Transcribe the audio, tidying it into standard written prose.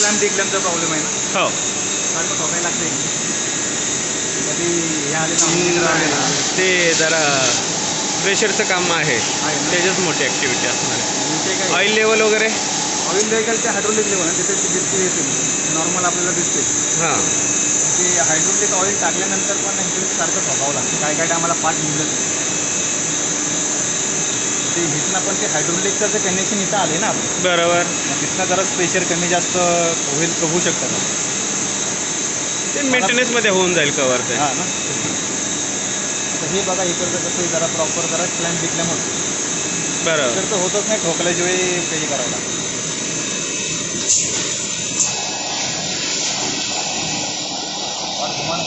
Clamp डिक्लॅम्पचा problem आहे ना, हो सारखं ठोकायला लागते. कधी हे आले ना ते जरा प्रेशरचं काम आहे, आहे ना. त्याच्याच मोठी ॲक्टिव्हिटी असणार आहे. विषय काय ऑइल लेवल वगैरे ऑइल व्हेकलचे हायड्रोलिक लेवल ना तिथे जितकी येते नॉर्मल आपल्याला दिसते. हां ते हायड्रोलिक ऑइल टाकल्यानंतर पण ॲक्च्युली सारखं ठोकावं लागतं. काय काय टायमाला पार्ट निघत नाही. ते इथनं पण ते हायड्रोलिकचं जे कनेक्शन इथं आले ना आपण, बरोबर. मग तिथनं जराच प्रेशर कमी जास्त होऊ शकतं ना. ते मेंटेनन्समध्ये होऊन जाईल कवर ते. हां ना. आता हे बघा इकडचं कसं जरा प्रॉपर जरा क्लॅम्प डिक्लॅम्प होतो. बरोबर. इकडचं होतच नाही, ठोकल्याच्या वेळी हे करावं लागतं. और घुमाना